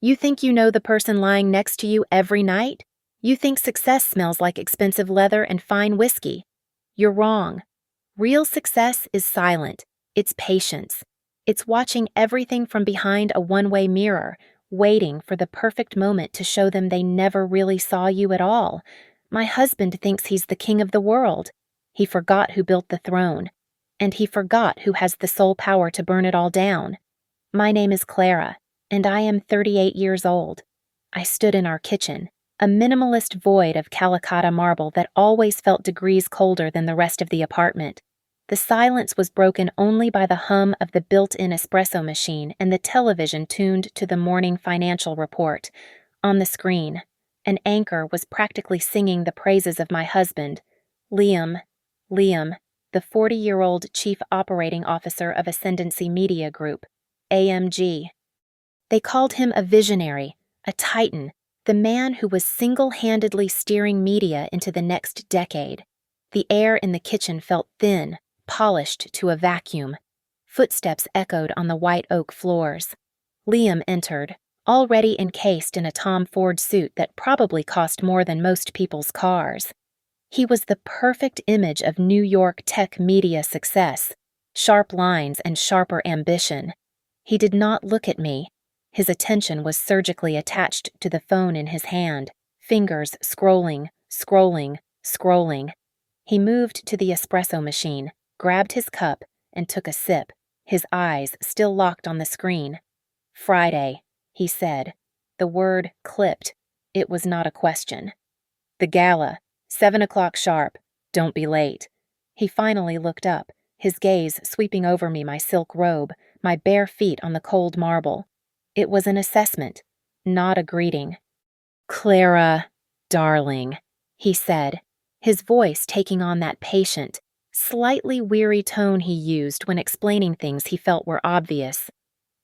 You think you know the person lying next to you every night? You think success smells like expensive leather and fine whiskey. You're wrong. Real success is silent. It's patience. It's watching everything from behind a one-way mirror, waiting for the perfect moment to show them they never really saw you at all. My husband thinks he's the king of the world. He forgot who built the throne. And he forgot who has the sole power to burn it all down. My name is Clara, and I am 38 years old. I stood in our kitchen, a minimalist void of Calicut marble that always felt degrees colder than the rest of the apartment. The silence was broken only by the hum of the built-in espresso machine and the television tuned to the morning financial report. On the screen, an anchor was practically singing the praises of my husband, Liam, the 40-year-old chief operating officer of Ascendancy Media Group, AMG. They called him a visionary, a titan, the man who was single-handedly steering media into the next decade. The air in the kitchen felt thin, polished to a vacuum. Footsteps echoed on the white oak floors. Liam entered, already encased in a Tom Ford suit that probably cost more than most people's cars. He was the perfect image of New York tech media success, sharp lines and sharper ambition. He did not look at me. His attention was surgically attached to the phone in his hand, fingers scrolling. He moved to the espresso machine, grabbed his cup, and took a sip, his eyes still locked on the screen. Friday, he said. The word clipped. It was not a question. The gala, 7 o'clock sharp. Don't be late. He finally looked up, his gaze sweeping over me, my silk robe, my bare feet on the cold marble. It was an assessment, not a greeting. Clara, darling, he said, his voice taking on that patient, slightly weary tone he used when explaining things he felt were obvious.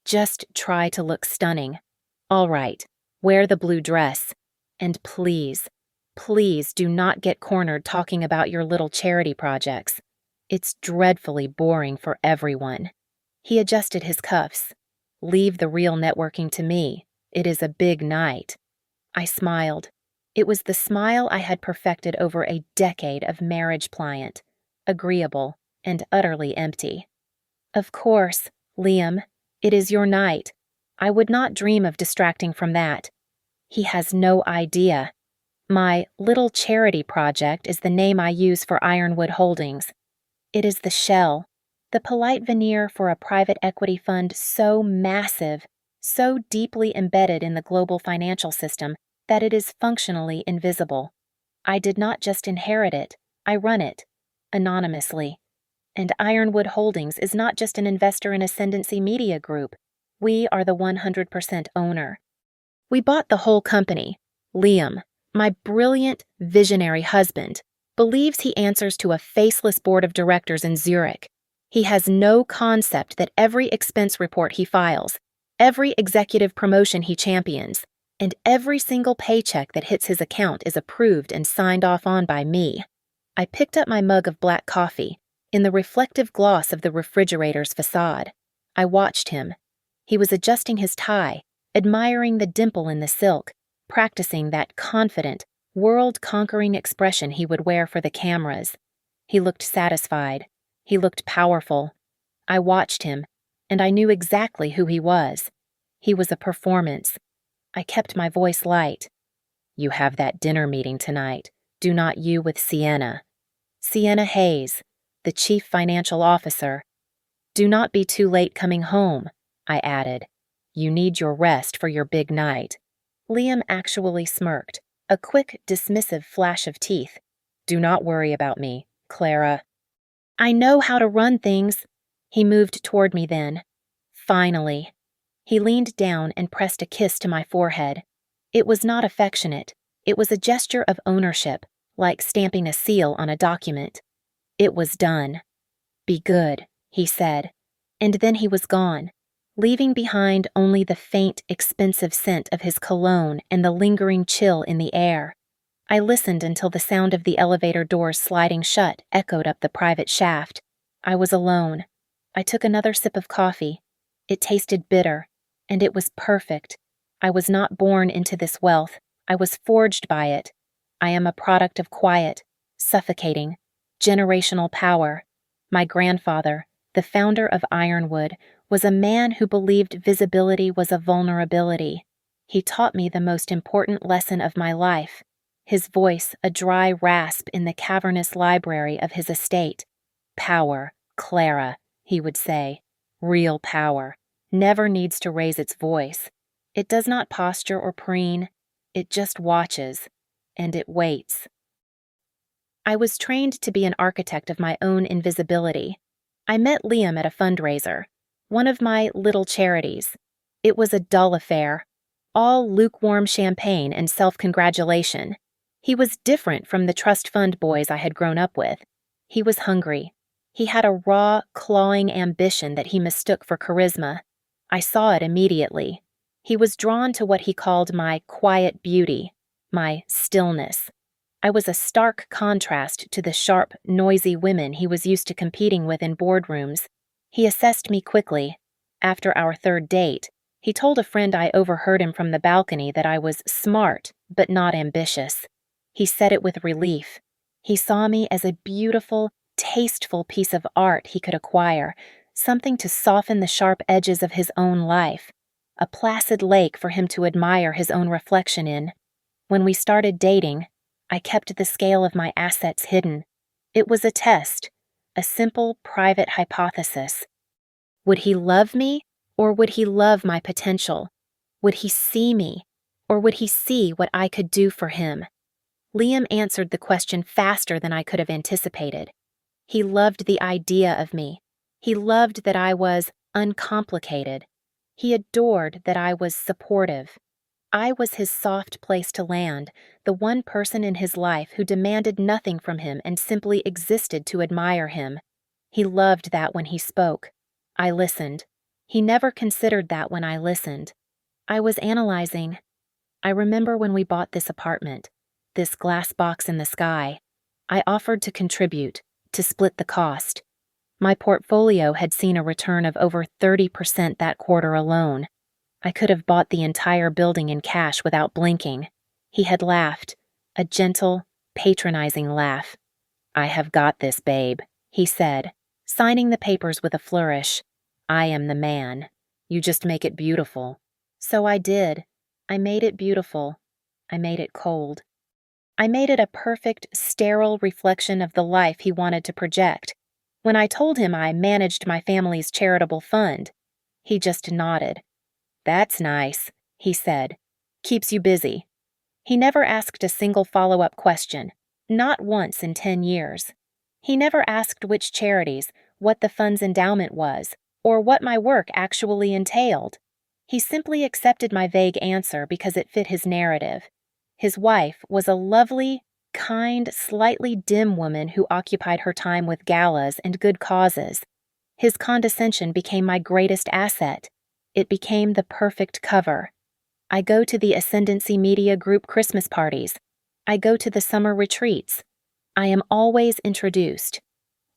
Just try to look stunning. All right, wear the blue dress. And please do not get cornered talking about your little charity projects. It's dreadfully boring for everyone. He adjusted his cuffs. Leave the real networking to me. It is a big night. I smiled. It was the smile I had perfected over a decade of marriage pliant, agreeable and utterly empty. Of course, Liam, it is your night. I would not dream of distracting from that. He has no idea. My little charity project is the name I use for Ironwood Holdings. It is the shell, the polite veneer for a private equity fund so massive, so deeply embedded in the global financial system that it is functionally invisible. I did not just inherit it, I run it, anonymously. And Ironwood Holdings is not just an investor in Ascendancy Media Group. We are the 100% owner. We bought the whole company. Liam, my brilliant, visionary husband, believes he answers to a faceless board of directors in Zurich. He has no concept that every expense report he files, every executive promotion he champions, and every single paycheck that hits his account is approved and signed off on by me. I picked up my mug of black coffee. In the reflective gloss of the refrigerator's facade, I watched him. He was adjusting his tie, admiring the dimple in the silk, practicing that confident, world-conquering expression he would wear for the cameras. He looked satisfied. He looked powerful. I watched him, and I knew exactly who he was. He was a performance. I kept my voice light. You have that dinner meeting tonight, do not you, with Sienna. Sienna Hayes, the chief financial officer. Do not be too late coming home, I added. You need your rest for your big night. Liam actually smirked, a quick, dismissive flash of teeth. Do not worry about me, Clara. I know how to run things. He moved toward me then. Finally. He leaned down and pressed a kiss to my forehead. It was not affectionate. It was a gesture of ownership, like stamping a seal on a document. It was done. Be good, he said. And then he was gone, leaving behind only the faint, expensive scent of his cologne and the lingering chill in the air. I listened until the sound of the elevator doors sliding shut echoed up the private shaft. I was alone. I took another sip of coffee. It tasted bitter, and it was perfect. I was not born into this wealth. I was forged by it. I am a product of quiet, suffocating, generational power. My grandfather, the founder of Ironwood, was a man who believed visibility was a vulnerability. He taught me the most important lesson of my life, his voice a dry rasp in the cavernous library of his estate. Power, Clara, he would say. Real power never needs to raise its voice. It does not posture or preen. It just watches, and it waits. I was trained to be an architect of my own invisibility. I met Liam at a fundraiser, one of my little charities. It was a dull affair, all lukewarm champagne and self-congratulation. He was different from the trust fund boys I had grown up with. He was hungry. He had a raw, clawing ambition that he mistook for charisma. I saw it immediately. He was drawn to what he called my quiet beauty, my stillness. I was a stark contrast to the sharp, noisy women he was used to competing with in boardrooms. He assessed me quickly. After our third date, he told a friend I overheard him from the balcony that I was smart, but not ambitious. He said it with relief. He saw me as a beautiful, tasteful piece of art he could acquire, something to soften the sharp edges of his own life, a placid lake for him to admire his own reflection in. When we started dating, I kept the scale of my assets hidden. It was a test, a simple, private hypothesis. Would he love me, or would he love my potential? Would he see me, or would he see what I could do for him? Liam answered the question faster than I could have anticipated. He loved the idea of me. He loved that I was uncomplicated. He adored that I was supportive. I was his soft place to land, the one person in his life who demanded nothing from him and simply existed to admire him. He loved that when he spoke. I listened. He never considered that when I listened. I was analyzing. I remember when we bought this apartment, this glass box in the sky. I offered to contribute, to split the cost. My portfolio had seen a return of over 30% that quarter alone. I could have bought the entire building in cash without blinking. He had laughed, a gentle, patronizing laugh. "I have got this, babe," he said, signing the papers with a flourish. "I am the man. You just make it beautiful." So I did. I made it beautiful. I made it cold. I made it a perfect, sterile reflection of the life he wanted to project. When I told him I managed my family's charitable fund, he just nodded. "That's nice," he said. "Keeps you busy." He never asked a single follow-up question, not once in 10 years. He never asked which charities, what the fund's endowment was, or what my work actually entailed. He simply accepted my vague answer because it fit his narrative. His wife was a lovely, kind, slightly dim woman who occupied her time with galas and good causes. His condescension became my greatest asset. It became the perfect cover. I go to the Ascendancy Media Group Christmas parties. I go to the summer retreats. I am always introduced,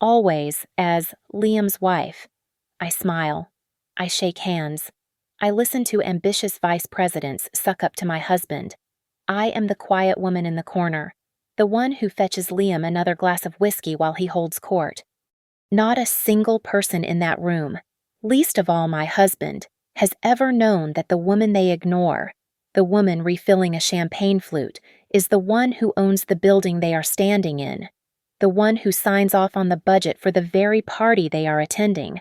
always as Liam's wife. I smile. I shake hands. I listen to ambitious vice presidents suck up to my husband. I am the quiet woman in the corner, the one who fetches Liam another glass of whiskey while he holds court. Not a single person in that room, least of all my husband, has ever known that the woman they ignore, the woman refilling a champagne flute, is the one who owns the building they are standing in, the one who signs off on the budget for the very party they are attending.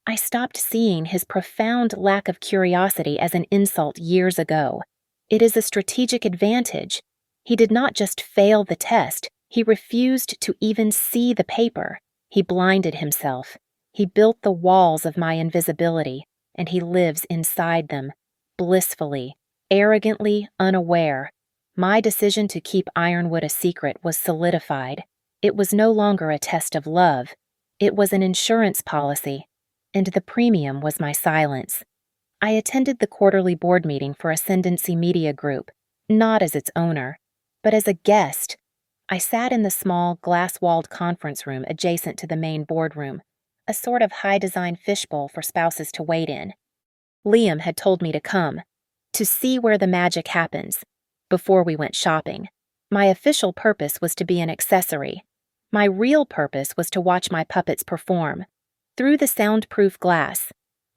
I stopped seeing his profound lack of curiosity as an insult years ago. It is a strategic advantage. He did not just fail the test, he refused to even see the paper. He blinded himself. He built the walls of my invisibility, and he lives inside them, blissfully, arrogantly unaware. My decision to keep Ironwood a secret was solidified. It was no longer a test of love. It was an insurance policy, and the premium was my silence. I attended the quarterly board meeting for Ascendancy Media Group, not as its owner, but as a guest. I sat in the small, glass-walled conference room adjacent to the main boardroom, a sort of high-design fishbowl for spouses to wait in. Liam had told me to come. to see where the magic happens. Before we went shopping, my official purpose was to be an accessory. My real purpose was to watch my puppets perform. Through the soundproof glass,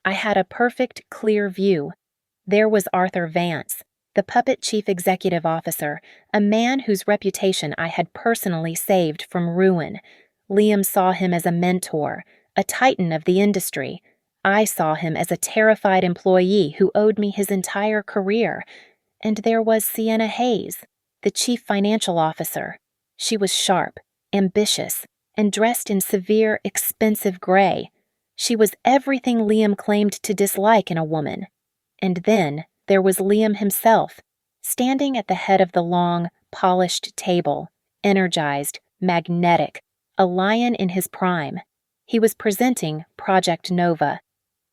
I had a perfect, clear view. There was Arthur Vance, the puppet chief executive officer, a man whose reputation I had personally saved from ruin. Liam saw him as a mentor, a titan of the industry. I saw him as a terrified employee who owed me his entire career. And there was Sienna Hayes, the chief financial officer. She was sharp, ambitious, and dressed in severe, expensive gray. She was everything Liam claimed to dislike in a woman. And then there was Liam himself, standing at the head of the long, polished table, energized, magnetic, a lion in his prime. He was presenting Project Nova.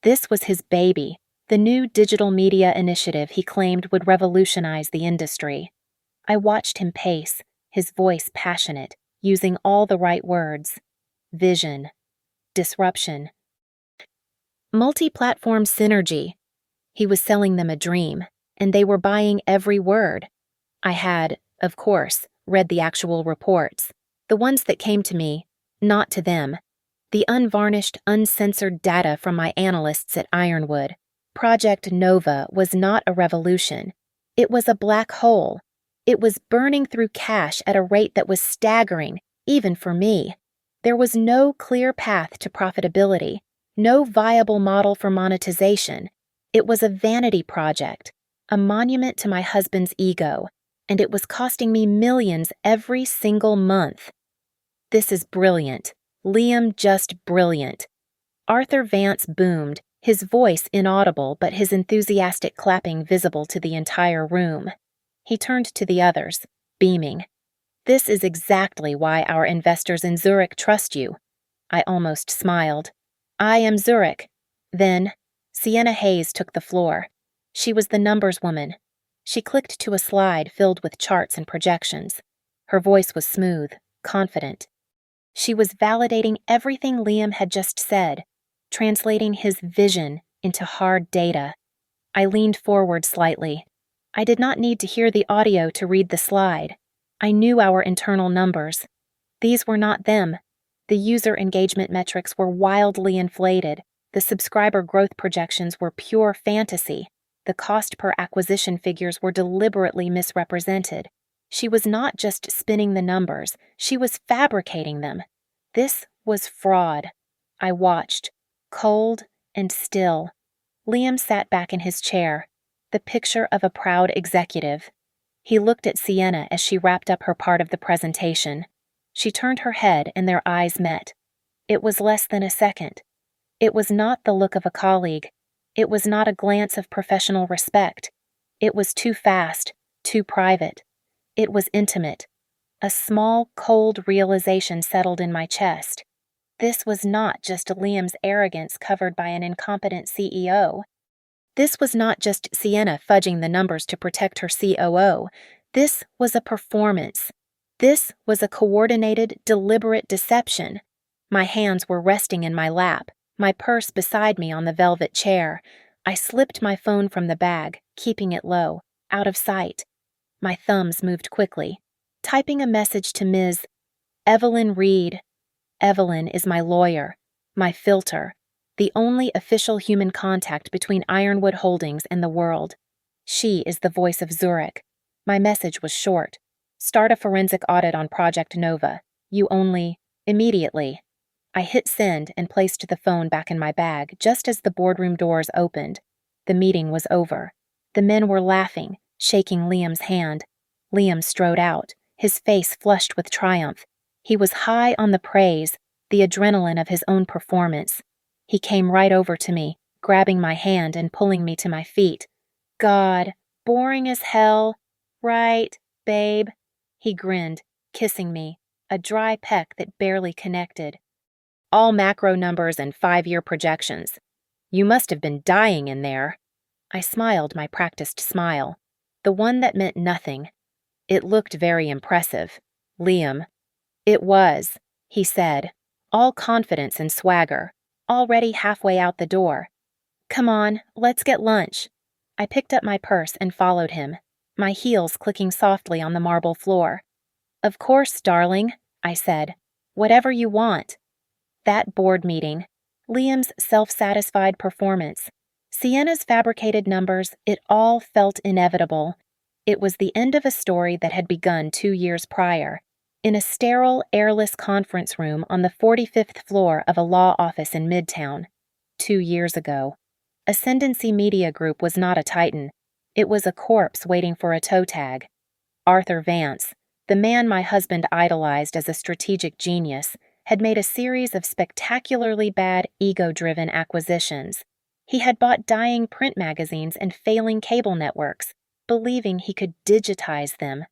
This was his baby, the new digital media initiative he claimed would revolutionize the industry. I watched him pace, his voice passionate, using all the right words. Vision. Disruption. Multi-platform synergy. He was selling them a dream, and they were buying every word. I had, of course, read the actual reports, the ones that came to me, not to them. The unvarnished, uncensored data from my analysts at Ironwood. Project Nova was not a revolution. It was a black hole. It was burning through cash at a rate that was staggering, even for me. There was no clear path to profitability, no viable model for monetization. It was a vanity project, a monument to my husband's ego, and it was costing me millions every single month. This is brilliant. Liam just brilliant. Arthur Vance boomed, his voice inaudible but his enthusiastic clapping visible to the entire room. He turned to the others, beaming. This is exactly why our investors in Zurich trust you. I almost smiled. I am Zurich. Then, Sienna Hayes took the floor. She was the numbers woman. She clicked to a slide filled with charts and projections. Her voice was smooth, confident. She was validating everything Liam had just said, translating his vision into hard data. I leaned forward slightly. I did not need to hear the audio to read the slide. I knew our internal numbers. These were not them. The user engagement metrics were wildly inflated. The subscriber growth projections were pure fantasy. The cost per acquisition figures were deliberately misrepresented. She was not just spinning the numbers, she was fabricating them. This was fraud. I watched, cold and still. Liam sat back in his chair, the picture of a proud executive. He looked at Sienna as she wrapped up her part of the presentation. She turned her head and their eyes met. It was less than a second. It was not the look of a colleague. It was not a glance of professional respect. It was too fast, too private. It was intimate. A small, cold realization settled in my chest. This was not just Liam's arrogance covered by an incompetent CEO. This was not just Sienna fudging the numbers to protect her COO. This was a performance. This was a coordinated, deliberate deception. My hands were resting in my lap, my purse beside me on the velvet chair. I slipped my phone from the bag, keeping it low, out of sight. My thumbs moved quickly, typing a message to Ms. Evelyn Reed. Evelyn is my lawyer, my filter, the only official human contact between Ironwood Holdings and the world. She is the voice of Zurich. My message was short. Start a forensic audit on Project Nova. You only, immediately. I hit send and placed the phone back in my bag just as the boardroom doors opened. The meeting was over. The men were laughing, shaking Liam's hand. Liam strode out, his face flushed with triumph. He was high on the praise, the adrenaline of his own performance. He came right over to me, grabbing my hand and pulling me to my feet. God, boring as hell. Right, babe. He grinned, kissing me, a dry peck that barely connected. All macro numbers and 5-year projections. You must have been dying in there. I smiled my practiced smile, the one that meant nothing. It looked very impressive. Liam. It was, he said, all confidence and swagger, already halfway out the door. Come on, let's get lunch. I picked up my purse and followed him, my heels clicking softly on the marble floor. "Of course, darling," I said. "Whatever you want." That board meeting, Liam's self-satisfied performance, Sienna's fabricated numbers, it all felt inevitable. It was the end of a story that had begun 2 years prior, in a sterile, airless conference room on the 45th floor of a law office in Midtown. 2 years ago. Ascendancy Media Group was not a titan. It was a corpse waiting for a toe tag. Arthur Vance, the man my husband idolized as a strategic genius, had made a series of spectacularly bad, ego-driven acquisitions. He had bought dying print magazines and failing cable networks, believing he could digitize them.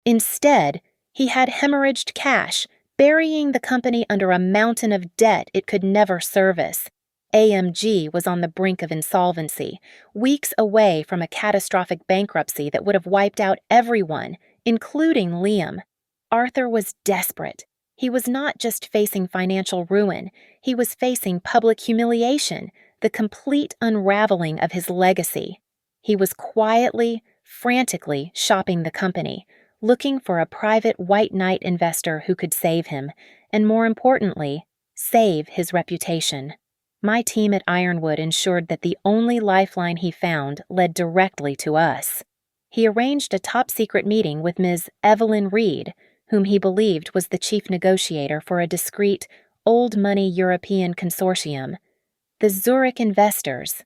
Instead, he had hemorrhaged cash, burying the company under a mountain of debt it could never service. AMG was on the brink of insolvency, weeks away from a catastrophic bankruptcy that would have wiped out everyone, including Liam. Arthur was desperate. He was not just facing financial ruin, he was facing public humiliation, the complete unraveling of his legacy. He was quietly, frantically shopping the company, looking for a private white knight investor who could save him, and more importantly, save his reputation. My team at Ironwood ensured that the only lifeline he found led directly to us. He arranged a top-secret meeting with Ms. Evelyn Reed, whom he believed was the chief negotiator for a discreet, old-money European consortium. The Zurich investors.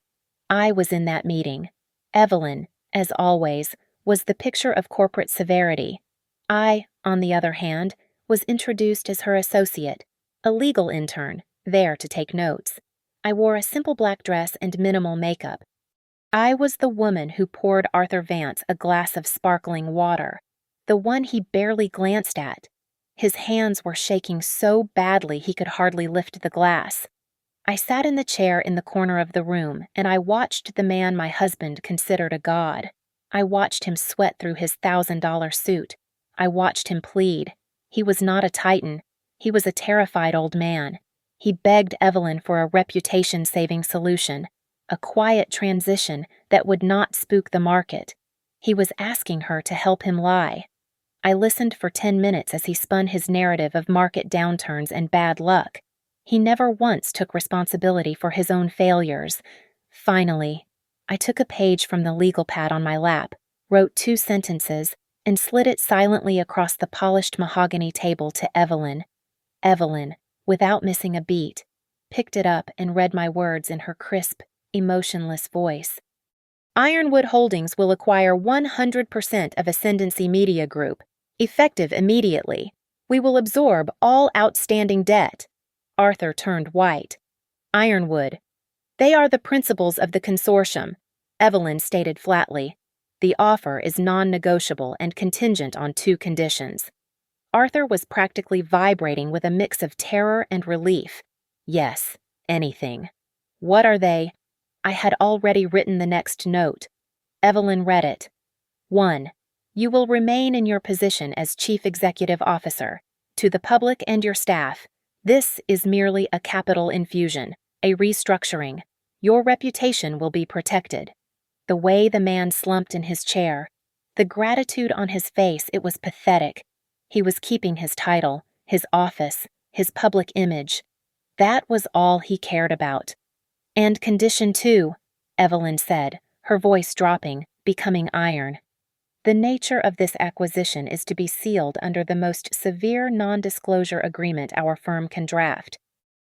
I was in that meeting. Evelyn, as always, was the picture of corporate severity. I, on the other hand, was introduced as her associate, a legal intern, there to take notes. I wore a simple black dress and minimal makeup. I was the woman who poured Arthur Vance a glass of sparkling water, the one he barely glanced at. His hands were shaking so badly he could hardly lift the glass. I sat in the chair in the corner of the room, and I watched the man my husband considered a god. I watched him sweat through his $1,000 suit. I watched him plead. He was not a titan. He was a terrified old man. He begged Evelyn for a reputation-saving solution, a quiet transition that would not spook the market. He was asking her to help him lie. I listened for 10 minutes as he spun his narrative of market downturns and bad luck. He never once took responsibility for his own failures. Finally, I took a page from the legal pad on my lap, wrote 2 sentences, and slid it silently across the polished mahogany table to Evelyn. Evelyn, without missing a beat, picked it up and read my words in her crisp, emotionless voice. Ironwood Holdings will acquire 100% of Ascendancy Media Group, effective immediately. We will absorb all outstanding debt. Arthur turned white. Ironwood. They are the principals of the consortium, Evelyn stated flatly. The offer is non-negotiable and contingent on 2 conditions. Arthur was practically vibrating with a mix of terror and relief. Yes, anything. What are they? I had already written the next note. Evelyn read it. 1. You will remain in your position as Chief Executive Officer. To the public and your staff, this is merely a capital infusion, a restructuring. Your reputation will be protected. The way the man slumped in his chair, the gratitude on his face, it was pathetic. He was keeping his title, his office, his public image. That was all he cared about. And condition 2, Evelyn said, her voice dropping, becoming iron. The nature of this acquisition is to be sealed under the most severe non-disclosure agreement our firm can draft.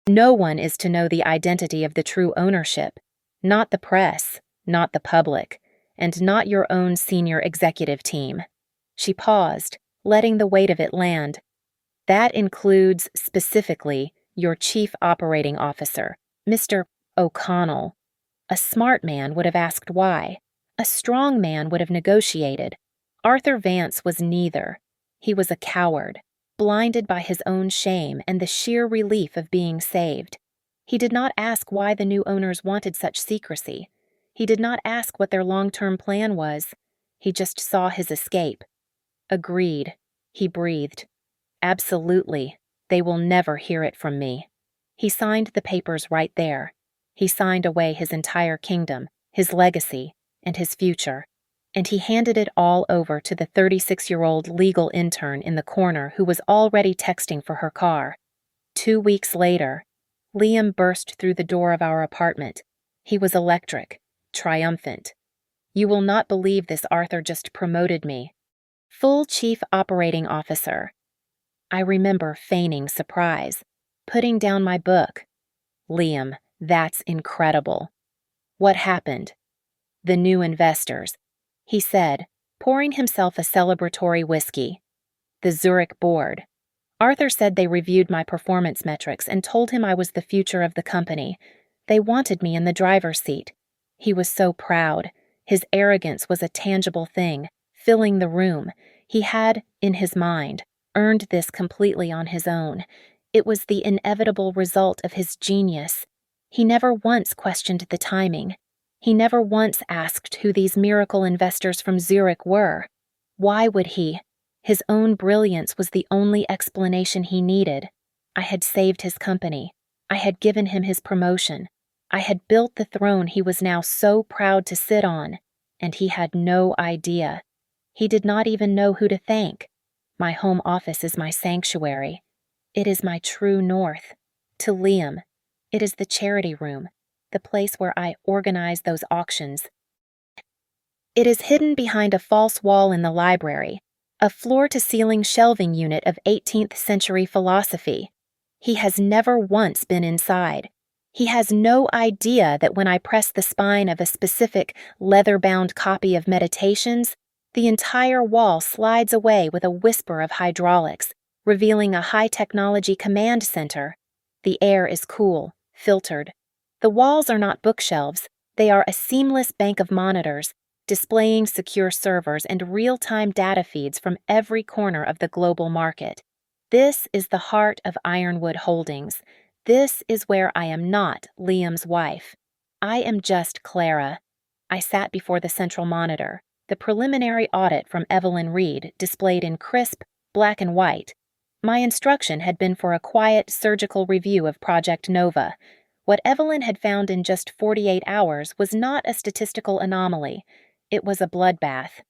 No one is to know the identity of the true ownership, not the press, not the public, and not your own senior executive team. She paused, letting the weight of it land. That includes, specifically, your Chief Operating Officer, Mr. O'Connell. A smart man would have asked why. A strong man would have negotiated. Arthur Vance was neither. He was a coward, blinded by his own shame and the sheer relief of being saved. He did not ask why the new owners wanted such secrecy. He did not ask what their long-term plan was. He just saw his escape. Agreed, he breathed. Absolutely, they will never hear it from me. He signed the papers right there. He signed away his entire kingdom, his legacy, and his future, and he handed it all over to the 36-year-old legal intern in the corner who was already texting for her car. 2 weeks later, Liam burst through the door of our apartment. He was electric, triumphant. "You will not believe this, Arthur just promoted me. Full chief operating officer." I remember feigning surprise, putting down my book. "Liam, that's incredible." "What happened?" "The new investors," he said, pouring himself a celebratory whiskey. "The Zurich board. Arthur said they reviewed my performance metrics and told him I was the future of the company. They wanted me in the driver's seat." He was so proud. His arrogance was a tangible thing, filling the room. He had, in his mind, earned this completely on his own. It was the inevitable result of his genius. He never once questioned the timing. He never once asked who these miracle investors from Zurich were. Why would he? His own brilliance was the only explanation he needed. I had saved his company. I had given him his promotion. I had built the throne he was now so proud to sit on, and he had no idea. He did not even know who to thank. My home office is my sanctuary. It is my true north. To Liam, it is the charity room, the place where I organize those auctions. It is hidden behind a false wall in the library, a floor-to-ceiling shelving unit of 18th century philosophy. He has never once been inside. He has no idea that when I press the spine of a specific leather-bound copy of Meditations, the entire wall slides away with a whisper of hydraulics, revealing a high-technology command center. The air is cool, filtered. The walls are not bookshelves. They are a seamless bank of monitors, displaying secure servers and real-time data feeds from every corner of the global market. This is the heart of Ironwood Holdings. This is where I am not Liam's wife. I am just Clara. I sat before the central monitor, the preliminary audit from Evelyn Reed displayed in crisp, black and white. My instruction had been for a quiet surgical review of Project Nova. What Evelyn had found in just 48 hours was not a statistical anomaly. It was a bloodbath.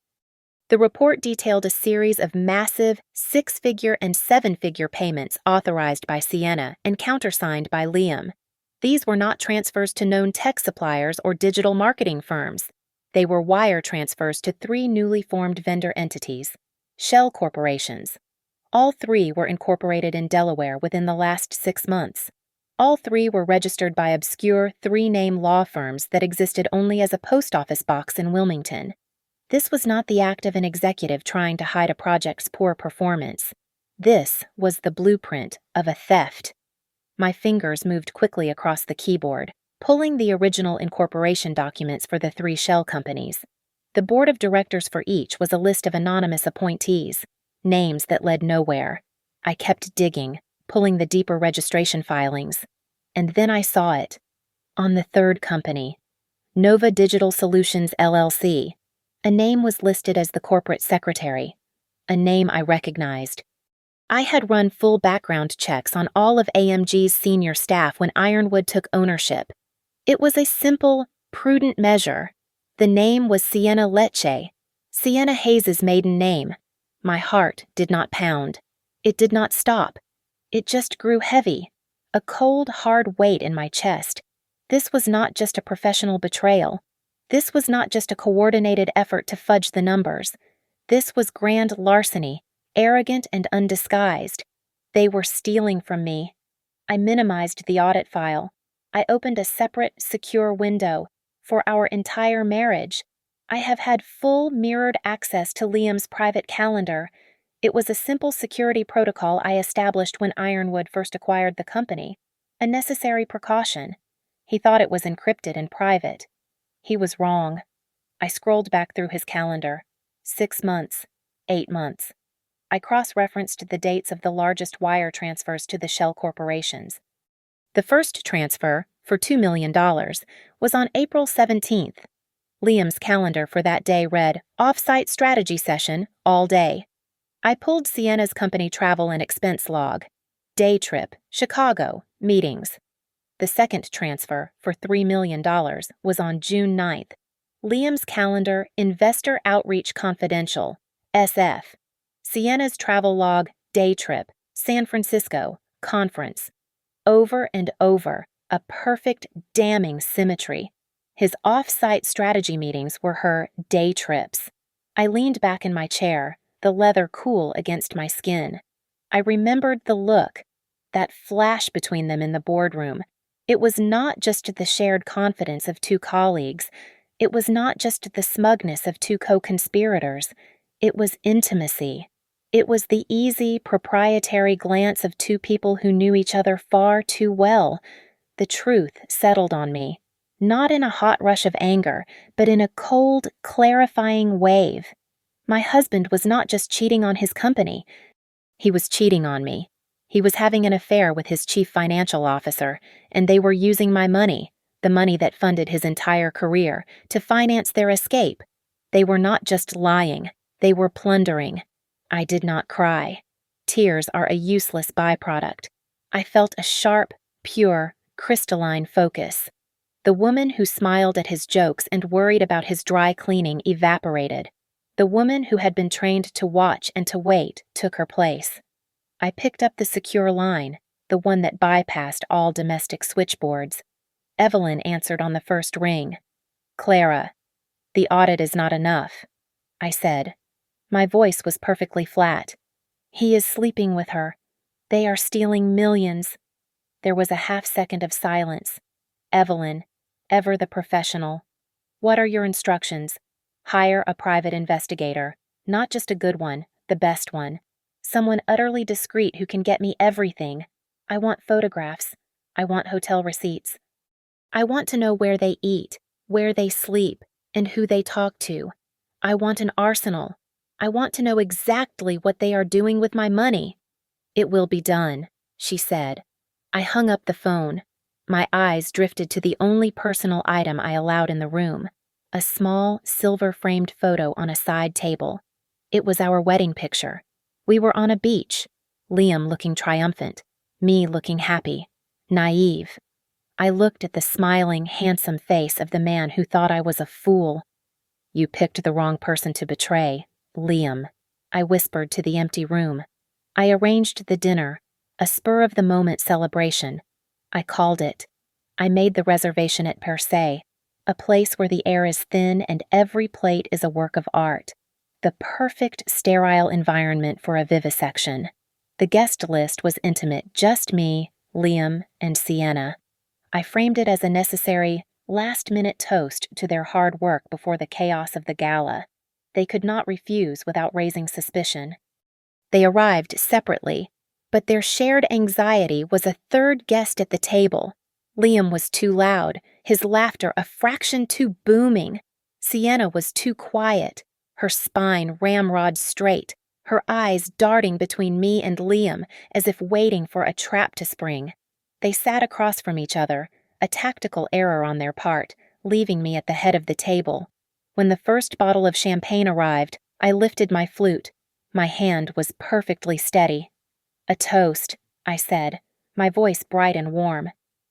The report detailed a series of massive 6-figure and 7-figure payments authorized by Sienna and countersigned by Liam. These were not transfers to known tech suppliers or digital marketing firms. They were wire transfers to 3 newly formed vendor entities, shell corporations. All 3 were incorporated in Delaware within the last 6 months. All 3 were registered by obscure 3-name law firms that existed only as a post office box in Wilmington. This was not the act of an executive trying to hide a project's poor performance. This was the blueprint of a theft. My fingers moved quickly across the keyboard, pulling the original incorporation documents for the 3 shell companies. The board of directors for each was a list of anonymous appointees, names that led nowhere. I kept digging, pulling the deeper registration filings. And then I saw it. On the 3rd company, Nova Digital Solutions LLC. A name was listed as the corporate secretary, a name I recognized. I had run full background checks on all of AMG's senior staff when Ironwood took ownership. It was a simple, prudent measure. The name was Sienna Lecce, Sienna Hayes's maiden name. My heart did not pound. It did not stop. It just grew heavy, a cold, hard weight in my chest. This was not just a professional betrayal. This was not just a coordinated effort to fudge the numbers. This was grand larceny, arrogant and undisguised. They were stealing from me. I minimized the audit file. I opened a separate, secure window for our entire marriage. I have had full mirrored access to Liam's private calendar. It was a simple security protocol I established when Ironwood first acquired the company, a necessary precaution. He thought it was encrypted and private. He was wrong. I scrolled back through his calendar. 6 months, 8 months. I cross-referenced the dates of the largest wire transfers to the shell corporations. The first transfer, for $2 million, was on April 17th. Liam's calendar for that day read, "Off-site strategy session, all day." I pulled Sienna's company travel and expense log. Day trip, Chicago, meetings. The second transfer, for $3 million, was on June 9th. Liam's calendar, Investor Outreach Confidential, SF. Sienna's travel log, day trip, San Francisco, conference. Over and over, a perfect, damning symmetry. His off-site strategy meetings were her day trips. I leaned back in my chair, the leather cool against my skin. I remembered the look, that flash between them in the boardroom. It was not just the shared confidence of two colleagues. It was not just the smugness of two co-conspirators. It was intimacy. It was the easy, proprietary glance of two people who knew each other far too well. The truth settled on me, not in a hot rush of anger, but in a cold, clarifying wave. My husband was not just cheating on his company. He was cheating on me. He was having an affair with his chief financial officer, and they were using my money, the money that funded his entire career, to finance their escape. They were not just lying, they were plundering. I did not cry. Tears are a useless byproduct. I felt a sharp, pure, crystalline focus. The woman who smiled at his jokes and worried about his dry cleaning evaporated. The woman who had been trained to watch and to wait took her place. I picked up the secure line, the one that bypassed all domestic switchboards. Evelyn answered on the first ring. "Clara, the audit is not enough," I said. My voice was perfectly flat. "He is sleeping with her. They are stealing millions." There was a half-second of silence. Evelyn, ever the professional. "What are your instructions? Hire a private investigator. Not just a good one, the best one. Someone utterly discreet who can get me everything. I want photographs. I want hotel receipts. I want to know where they eat, where they sleep, and who they talk to. I want an arsenal. I want to know exactly what they are doing with my money." "It will be done," she said. I hung up the phone. My eyes drifted to the only personal item I allowed in the room, a small, silver-framed photo on a side table. It was our wedding picture. We were on a beach, Liam looking triumphant, me looking happy, naive. I looked at the smiling, handsome face of the man who thought I was a fool. "You picked the wrong person to betray, Liam," I whispered to the empty room. I arranged the dinner, a spur-of-the-moment celebration. I called it. I made the reservation at Per Se, a place where the air is thin and every plate is a work of art. The perfect sterile environment for a vivisection. The guest list was intimate, just me, Liam, and Sienna. I framed it as a necessary, last-minute toast to their hard work before the chaos of the gala. They could not refuse without raising suspicion. They arrived separately, but their shared anxiety was a third guest at the table. Liam was too loud, his laughter a fraction too booming. Sienna was too quiet, her spine ramrod straight, her eyes darting between me and Liam as if waiting for a trap to spring. They sat across from each other, a tactical error on their part, leaving me at the head of the table. When the first bottle of champagne arrived, I lifted my flute. My hand was perfectly steady. "A toast," I said, my voice bright and warm.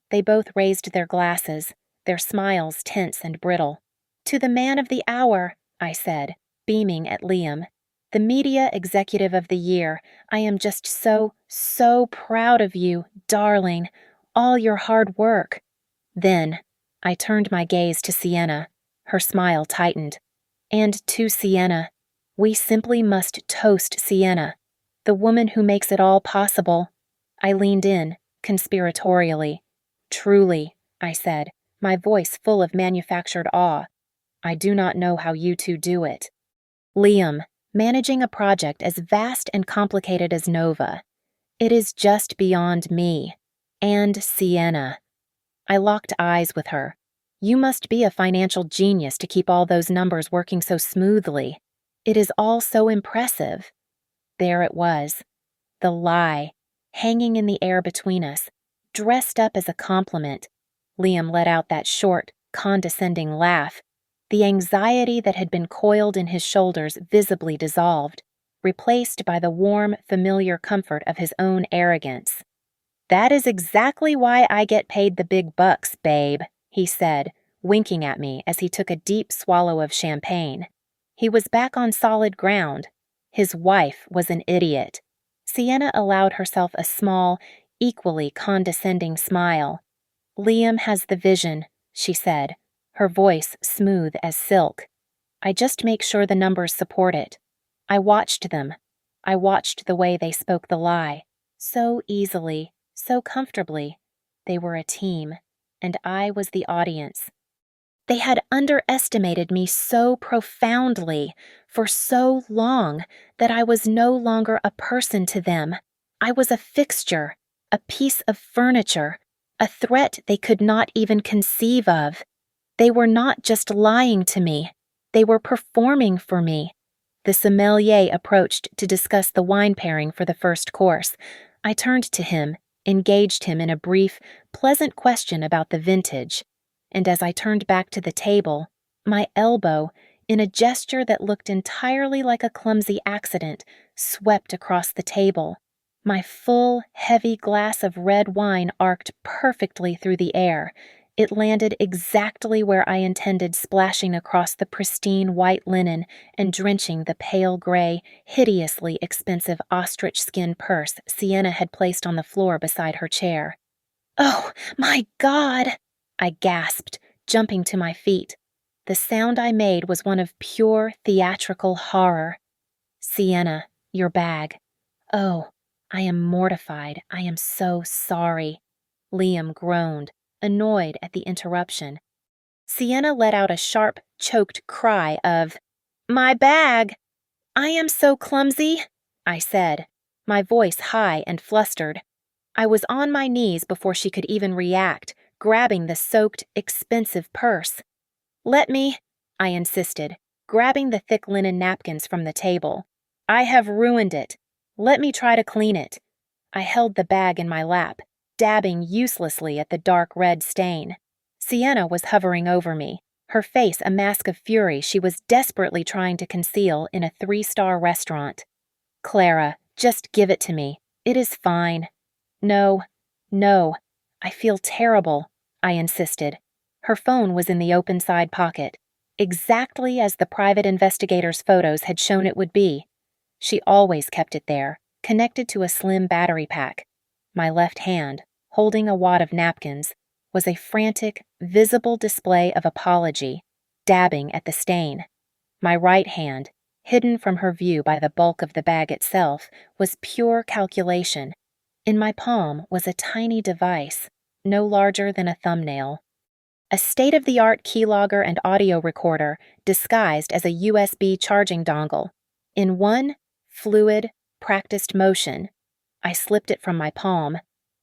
They both raised their glasses, their smiles tense and brittle. "To the man of the hour," I said, beaming at Liam. "The media executive of the year. I am just so proud of you, darling. All your hard work." Then, I turned my gaze to Sienna. Her smile tightened. "And to Sienna. We simply must toast Sienna, the woman who makes it all possible." I leaned in, conspiratorially. "Truly," I said, my voice full of manufactured awe. "I do not know how you two do it." Liam, managing a project as vast and complicated as Nova. It is just beyond me. And Sienna. I locked eyes with her. "You must be a financial genius to keep all those numbers working so smoothly. It is all so impressive." There it was. The lie, hanging in the air between us, dressed up as a compliment. Liam let out that short, condescending laugh. The anxiety that had been coiled in his shoulders visibly dissolved, replaced by the warm, familiar comfort of his own arrogance. "That is exactly why I get paid the big bucks, babe," he said, winking at me as he took a deep swallow of champagne. He was back on solid ground. His wife was an idiot. Sienna allowed herself a small, equally condescending smile. "Liam has the vision," she said, her voice smooth as silk. "I just make sure the numbers support it." I watched them. I watched the way they spoke the lie. So easily, so comfortably. They were a team, and I was the audience. They had underestimated me so profoundly, for so long, that I was no longer a person to them. I was a fixture, a piece of furniture, a threat they could not even conceive of. They were not just lying to me, they were performing for me. The sommelier approached to discuss the wine pairing for the first course. I turned to him, engaged him in a brief, pleasant question about the vintage, and as I turned back to the table, my elbow, in a gesture that looked entirely like a clumsy accident, swept across the table. My full, heavy glass of red wine arced perfectly through the air. It landed exactly where I intended, splashing across the pristine white linen and drenching the pale gray, hideously expensive ostrich skin purse Sienna had placed on the floor beside her chair. "Oh, my God!" I gasped, jumping to my feet. The sound I made was one of pure theatrical horror. "Sienna, your bag." "Oh, I am mortified. I am so sorry." Liam groaned, annoyed at the interruption. Sienna let out a sharp, choked cry of, "My bag! I am so clumsy," I said, my voice high and flustered. I was on my knees before she could even react, grabbing the soaked, expensive purse. "Let me," I insisted, grabbing the thick linen napkins from the table. "I have ruined it. Let me try to clean it." I held the bag in my lap, dabbing uselessly at the dark red stain. Sienna was hovering over me, her face a mask of fury she was desperately trying to conceal in a 3-star restaurant. "Clara, just give it to me. It is fine." No, I feel terrible," I insisted. Her phone was in the open side pocket, exactly as the private investigator's photos had shown it would be. She always kept it there, connected to a slim battery pack. My left hand, holding a wad of napkins, was a frantic, visible display of apology, dabbing at the stain. My right hand, hidden from her view by the bulk of the bag itself, was pure calculation. In my palm was a tiny device, no larger than a thumbnail. A state-of-the-art keylogger and audio recorder disguised as a USB charging dongle. In one fluid, practiced motion, I slipped it from my palm.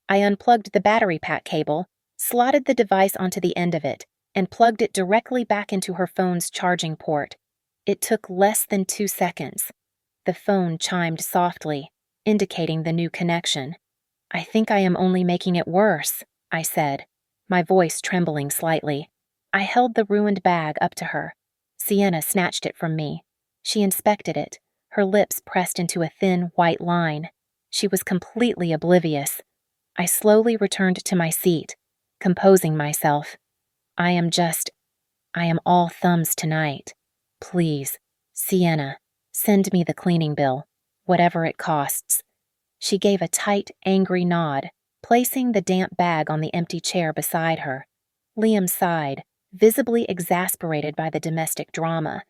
I unplugged the battery pack cable, slotted the device onto the end of it, and plugged it directly back into her phone's charging port. It took less than 2 seconds. The phone chimed softly, indicating the new connection. "I think I am only making it worse," I said, my voice trembling slightly. I held the ruined bag up to her. Sienna snatched it from me. She inspected it, her lips pressed into a thin, white line. She was completely oblivious. I slowly returned to my seat, composing myself. I am all thumbs tonight. Please, Sienna, send me the cleaning bill, whatever it costs." She gave a tight, angry nod, placing the damp bag on the empty chair beside her. Liam sighed, visibly exasperated by the domestic drama.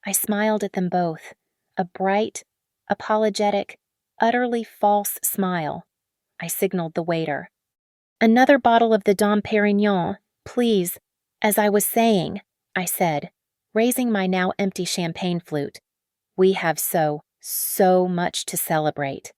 I smiled at them both, a bright, apologetic, utterly false smile. I signaled the waiter. "Another bottle of the Dom Perignon, please." "As I was saying," I said, raising my now empty champagne flute, "we have so much to celebrate."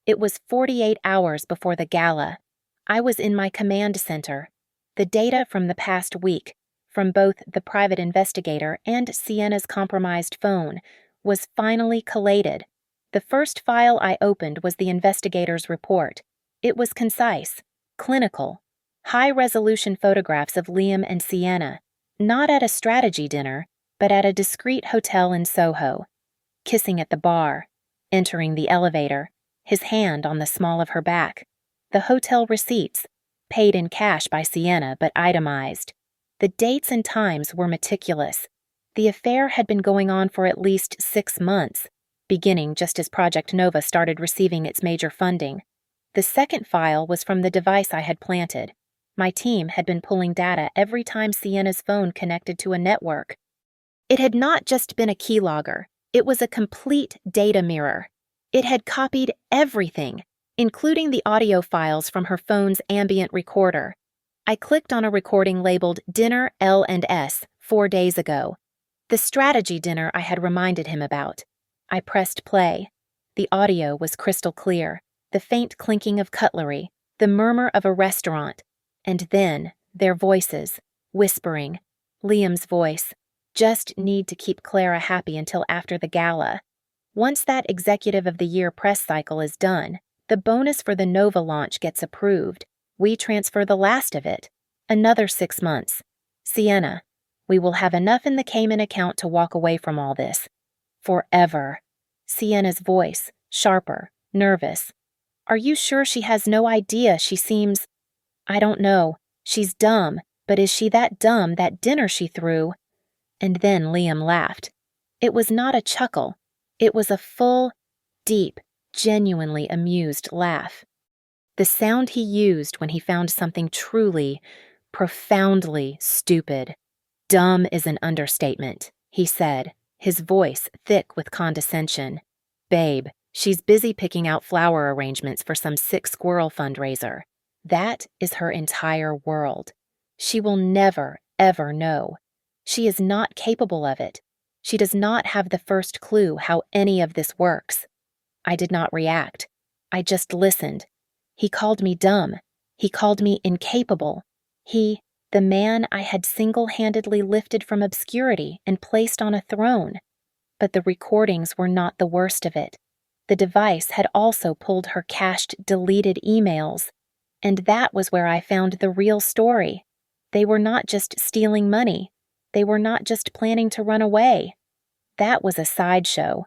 It was 48 hours before the gala. I was in my command center. The data from the past week, from both the private investigator and Sienna's compromised phone, was finally collated. The first file I opened was the investigator's report. It was concise, clinical, high-resolution photographs of Liam and Sienna, not at a strategy dinner, but at a discreet hotel in Soho. Kissing at the bar, entering the elevator, his hand on the small of her back. The hotel receipts, paid in cash by Sienna but itemized. The dates and times were meticulous. The affair had been going on for at least 6 months, beginning just as Project Nova started receiving its major funding. The second file was from the device I had planted. My team had been pulling data every time Sienna's phone connected to a network. It had not just been a keylogger, it was a complete data mirror. It had copied everything, including the audio files from her phone's ambient recorder. I clicked on a recording labeled Dinner L&S 4 days ago, the strategy dinner I had reminded him about. I pressed play. The audio was crystal clear, the faint clinking of cutlery, the murmur of a restaurant, and then their voices, whispering. Liam's voice. Just need to keep Clara happy until after the gala. Once that Executive of the Year press cycle is done, the bonus for the Nova launch gets approved. We transfer the last of it. Another 6 months. Sienna, we will have enough in the Cayman account to walk away from all this. Forever. Sienna's voice, sharper, nervous. Are you sure she has no idea she seems… I don't know. She's dumb, but is she that dumb that dinner she threw? And then Liam laughed. It was not a chuckle. It was a full, deep, genuinely amused laugh. The sound he used when he found something truly, profoundly stupid. Dumb is an understatement, he said, his voice thick with condescension. Babe, she's busy picking out flower arrangements for some sick squirrel fundraiser. That is her entire world. She will never, ever know. She is not capable of it. She does not have the first clue how any of this works. I did not react. I just listened. He called me dumb. He called me incapable. He, the man I had single-handedly lifted from obscurity and placed on a throne. But the recordings were not the worst of it. The device had also pulled her cached, deleted emails. And that was where I found the real story. They were not just stealing money. They were not just planning to run away. That was a sideshow.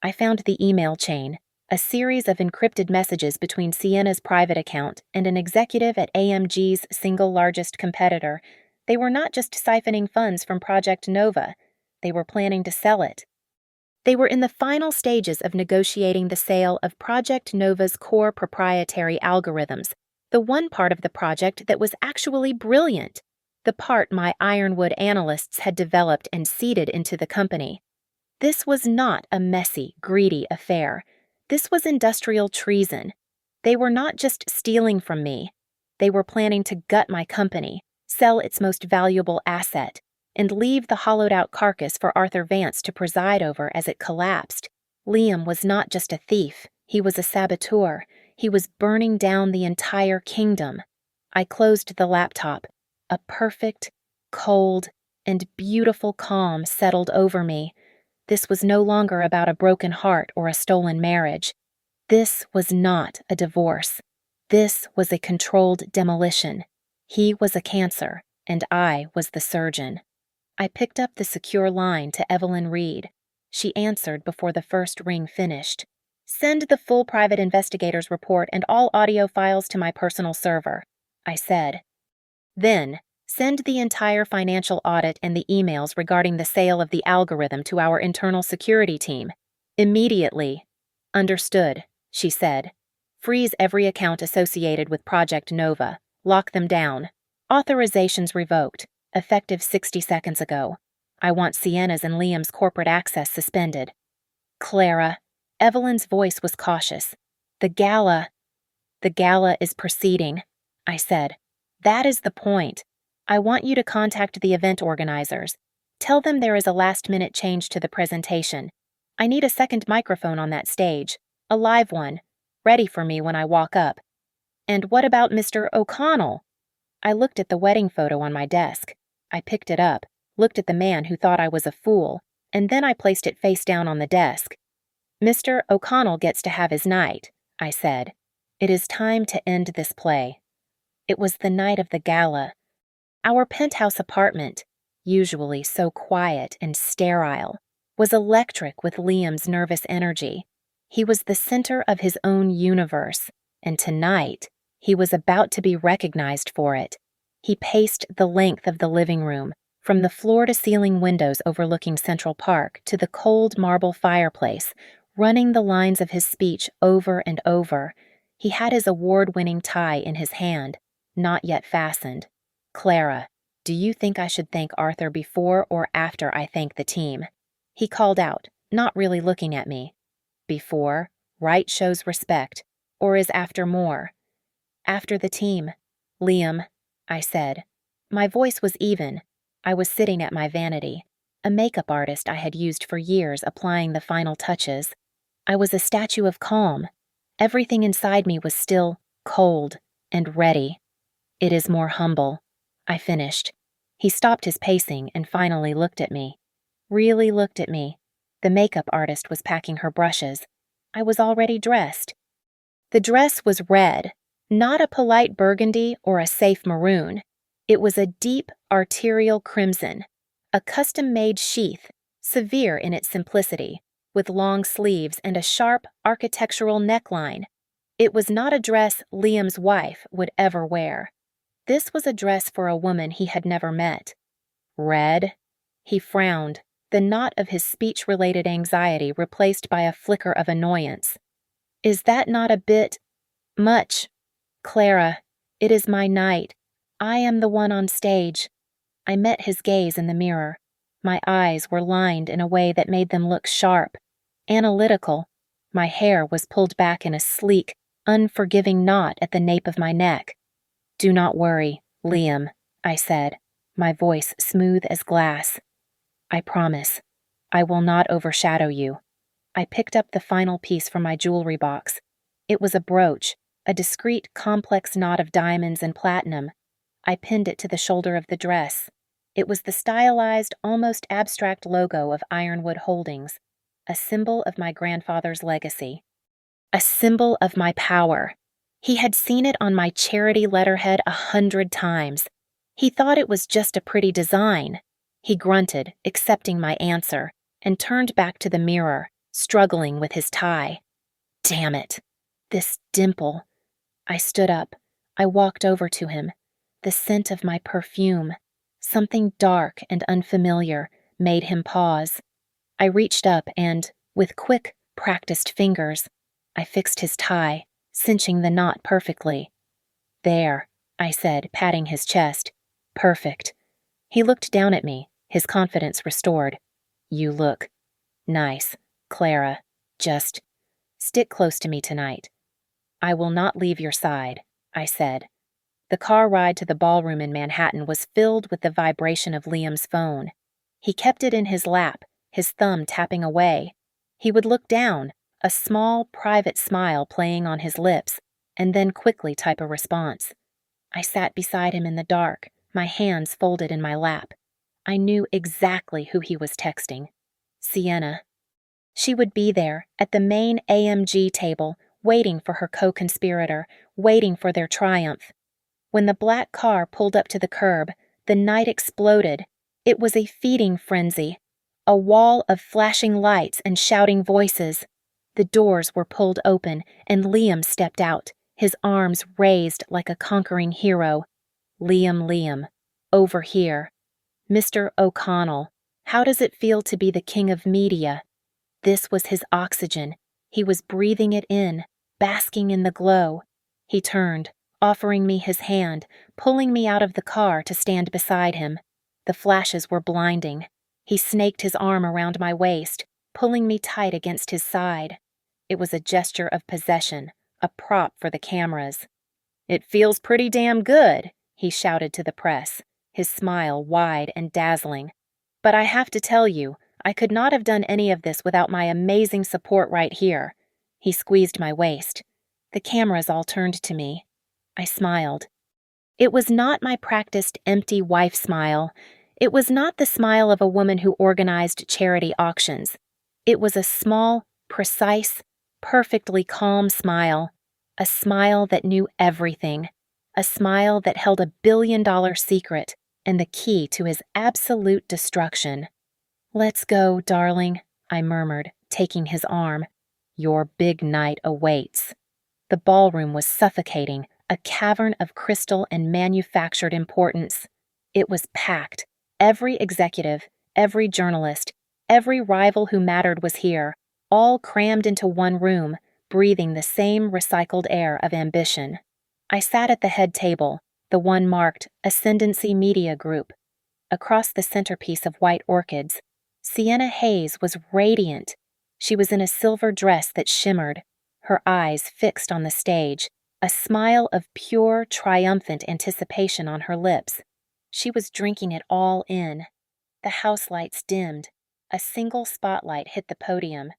I found the email chain, a series of encrypted messages between Sienna's private account and an executive at AMG's single largest competitor. They were not just siphoning funds from Project Nova. They were planning to sell it. They were in the final stages of negotiating the sale of Project Nova's core proprietary algorithms, the one part of the project that was actually brilliant, the part my Ironwood analysts had developed and seeded into the company. This was not a messy, greedy affair. This was industrial treason. They were not just stealing from me. They were planning to gut my company, sell its most valuable asset, and leave the hollowed-out carcass for Arthur Vance to preside over as it collapsed. Liam was not just a thief. He was a saboteur. He was burning down the entire kingdom. I closed the laptop. A perfect, cold, and beautiful calm settled over me. This was no longer about a broken heart or a stolen marriage. This was not a divorce. This was a controlled demolition. He was a cancer, and I was the surgeon. I picked up the secure line to Evelyn Reed. She answered before the first ring finished. Send the full private investigator's report and all audio files to my personal server, I said. Then, send the entire financial audit and the emails regarding the sale of the algorithm to our internal security team. Immediately. Understood, she said. Freeze every account associated with Project Nova. Lock them down. Authorizations revoked, effective 60 seconds ago. I want Sienna's and Liam's corporate access suspended. Clara. Evelyn's voice was cautious. The gala is proceeding, I said. That is the point. I want you to contact the event organizers. Tell them there is a last-minute change to the presentation. I need a second microphone on that stage, a live one, ready for me when I walk up. And what about Mr. O'Connell? I looked at the wedding photo on my desk. I picked it up, looked at the man who thought I was a fool, and then I placed it face down on the desk. Mr. O'Connell gets to have his night, I said. It is time to end this play. It was the night of the gala. Our penthouse apartment, usually so quiet and sterile, was electric with Liam's nervous energy. He was the center of his own universe, and tonight, he was about to be recognized for it. He paced the length of the living room, from the floor-to-ceiling windows overlooking Central Park to the cold marble fireplace, running the lines of his speech over and over. He had his award-winning tie in his hand, not yet fastened. "Clara, do you think I should thank Arthur before or after I thank the team?" He called out, not really looking at me. "Before, right shows respect, or is after more?" "After the team, Liam," I said. My voice was even. I was sitting at my vanity, a makeup artist I had used for years applying the final touches. I was a statue of calm. Everything inside me was still cold and ready. "It is more humble," I finished. He stopped his pacing and finally looked at me. Really looked at me. The makeup artist was packing her brushes. I was already dressed. The dress was red, not a polite burgundy or a safe maroon. It was a deep arterial crimson, a custom-made sheath, severe in its simplicity, with long sleeves and a sharp architectural neckline. It was not a dress Liam's wife would ever wear. This was a dress for a woman he had never met. "Red?" He frowned, the knot of his speech-related anxiety replaced by a flicker of annoyance. "Is that not a bit much? Clara, it is my night. I am the one on stage." I met his gaze in the mirror. My eyes were lined in a way that made them look sharp, analytical. My hair was pulled back in a sleek, unforgiving knot at the nape of my neck. "Do not worry, Liam," I said, my voice smooth as glass. "I promise. I will not overshadow you." I picked up the final piece from my jewelry box. It was a brooch, a discreet, complex knot of diamonds and platinum. I pinned it to the shoulder of the dress. It was the stylized, almost abstract logo of Ironwood Holdings, a symbol of my grandfather's legacy. A symbol of my power. He had seen it on my charity letterhead 100 times. He thought it was just a pretty design. He grunted, accepting my answer, and turned back to the mirror, struggling with his tie. Damn it! This dimple. I stood up. I walked over to him. The scent of my perfume, something dark and unfamiliar, made him pause. I reached up and, with quick, practiced fingers, I fixed his tie, cinching the knot perfectly. "There," I said, patting his chest. "Perfect." He looked down at me, his confidence restored. "You look nice, Clara. Just stick close to me tonight." "I will not leave your side," I said. The car ride to the ballroom in Manhattan was filled with the vibration of Liam's phone. He kept it in his lap, his thumb tapping away. He would look down, a small, private smile playing on his lips, and then quickly type a response. I sat beside him in the dark, my hands folded in my lap. I knew exactly who he was texting. Sienna. She would be there, at the main AMG table, waiting for her co-conspirator, waiting for their triumph. When the black car pulled up to the curb, the night exploded. It was a feeding frenzy, a wall of flashing lights and shouting voices. The doors were pulled open, and Liam stepped out, his arms raised like a conquering hero. Liam, over here. Mr. O'Connell, how does it feel to be the king of media?" This was his oxygen. He was breathing it in, basking in the glow. He turned, offering me his hand, pulling me out of the car to stand beside him. The flashes were blinding. He snaked his arm around my waist, pulling me tight against his side. It was a gesture of possession, a prop for the cameras. "It feels pretty damn good," he shouted to the press, his smile wide and dazzling. "But I have to tell you, I could not have done any of this without my amazing support right here." He squeezed my waist. The cameras all turned to me. I smiled. It was not my practiced empty wife smile. It was not the smile of a woman who organized charity auctions. It was a small, precise, perfectly calm smile. A smile that knew everything. A smile that held $1 billion secret and the key to his absolute destruction. "Let's go, darling," I murmured, taking his arm. "Your big night awaits." The ballroom was suffocating, a cavern of crystal and manufactured importance. It was packed. Every executive, every journalist, every rival who mattered was here, all crammed into one room, breathing the same recycled air of ambition. I sat at the head table, the one marked Ascendancy Media Group. Across the centerpiece of white orchids, Sienna Hayes was radiant. She was in a silver dress that shimmered, her eyes fixed on the stage, a smile of pure, triumphant anticipation on her lips. She was drinking it all in. The house lights dimmed. A single spotlight hit the podium.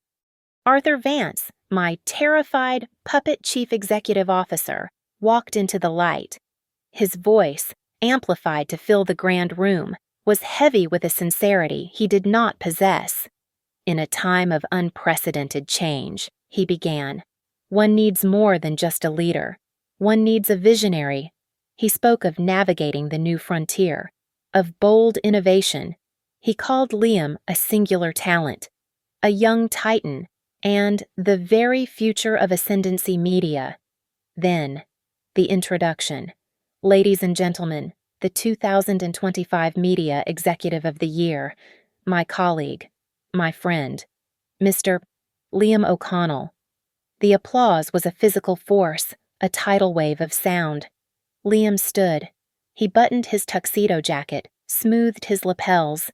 Arthur Vance, my terrified puppet chief executive officer, walked into the light. His voice, amplified to fill the grand room, was heavy with a sincerity he did not possess. In a time of unprecedented change, he began, one needs more than just a leader. One needs a visionary. He spoke of navigating the new frontier, of bold innovation. He called Liam a singular talent, a young titan, and the very future of Ascendancy Media. Then, the introduction. Ladies and gentlemen, the 2025 Media Executive of the Year, my colleague, my friend, Mr. Liam O'Connell. The applause was a physical force, a tidal wave of sound. Liam stood. He buttoned his tuxedo jacket, smoothed his lapels.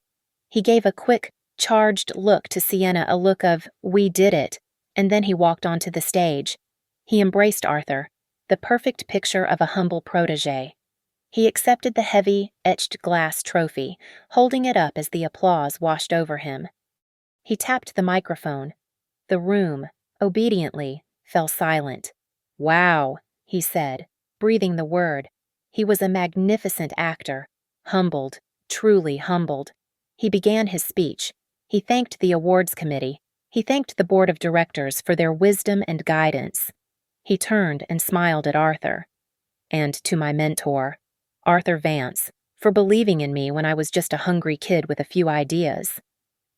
He gave a quick, charged look to Sienna, a look of, "We did it," and then he walked onto the stage. He embraced Arthur, the perfect picture of a humble protege. He accepted the heavy, etched glass trophy, holding it up as the applause washed over him. He tapped the microphone. The room, obediently, fell silent. "Wow," he said, breathing the word. He was a magnificent actor, humbled, truly humbled. He began his speech. He thanked the awards committee. He thanked the board of directors for their wisdom and guidance. He turned and smiled at Arthur. And to my mentor, Arthur Vance, for believing in me when I was just a hungry kid with a few ideas.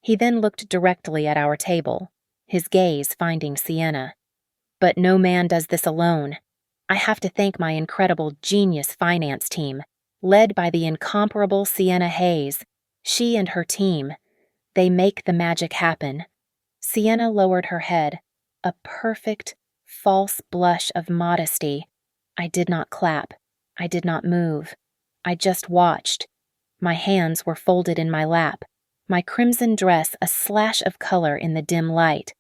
He then looked directly at our table, his gaze finding Sienna. But no man does this alone. I have to thank my incredible genius finance team, led by the incomparable Sienna Hayes. She and her team, they make the magic happen. Sienna lowered her head, a perfect, false blush of modesty. I did not clap. I did not move. I just watched. My hands were folded in my lap, my crimson dress a slash of color in the dim light.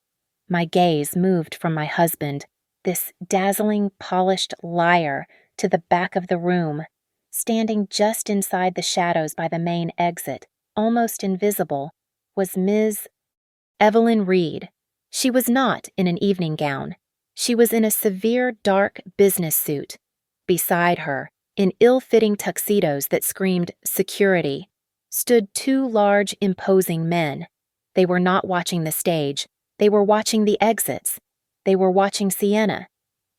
My gaze moved from my husband, this dazzling, polished liar, to the back of the room, standing just inside the shadows by the main exit, almost invisible, was Ms. Evelyn Reed. She was not in an evening gown. She was in a severe dark business suit. Beside her, in ill-fitting tuxedos that screamed security, stood two large, imposing men. They were not watching the stage. They were watching the exits. They were watching Sienna.